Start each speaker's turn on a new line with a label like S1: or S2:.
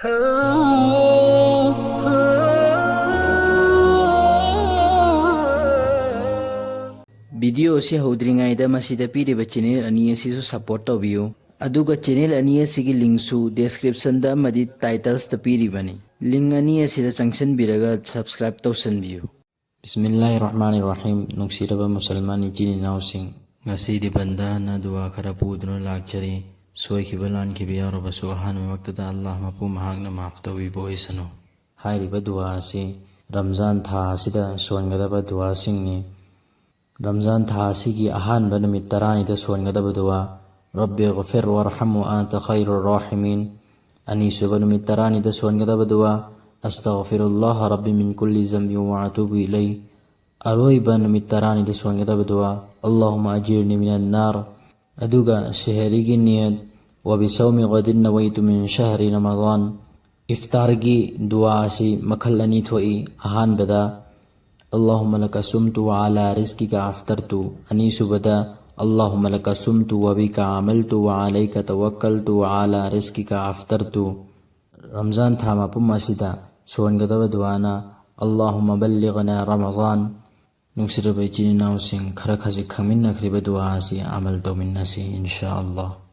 S1: Video से होद्रिंगाइदा मसीदा पीरिबा channel अनि असिसु support तौबियो अदुगा channel अनि असिगी लिंकसु डिस्क्रिप्शन दा मदि टाइटल्स ता पीरिबनी लिंक अनि असिदा चंगसन बिरगा सब्सक्राइब तौसनबियो बिस्मिल्लाहिर्रहमानिर्रहीम नुक्सिरबा मुसलमान इचिनि नाउसिंग ngasi banda na dua khara pudno lakchari soi khiba lan khiba yaraba so han waqtada Allah mapu mahagna maaf tawi boisano hairiba dua si ramzan tha asida songadaba dua singni Ramzan था की Ahaan बनुमित तरानी the सोनगदब दुआ rabbi गफिर वरहम व अंत खैरुर राहिमीन अनीसु बनुमित तरानी the सोनगदब दुआ अस्तगफिरुल्लाह rabbi मिन कुल्ली ज़म्बि व अतूबु इलै अरोई बनुमित तरानी the सोनगदब दुआ अल्लाहुम्मा अजिरनी मिनन नार अदुगा शहरी की नियत व बिसौमि गदिन नवैतु मिन शहरी रमज़ान इफ्तार की दुआ से मखल अनी थोई अहान बदा अल्लाहुम्मा लका सुम्तु व अला रिज़्क़िका अफ़्तरतु अनीसु बदा अल्लाहुम्मा लका सुम्तु व बिका अमलतु व अलैका तवक्कलतु व अला रिज़्क़िका अफ़्तरतु रमज़ान था मपुम असिदा सोनगदब दुआना अल्लाहुम्मा बल्लिग़ना रमज़ान नुक्सिरबा इचिनि नाउसिंग खरा खजि खमिन्नख्रिबा दुआ असि अमल तौमिन्नसि इंशाअल्लाह।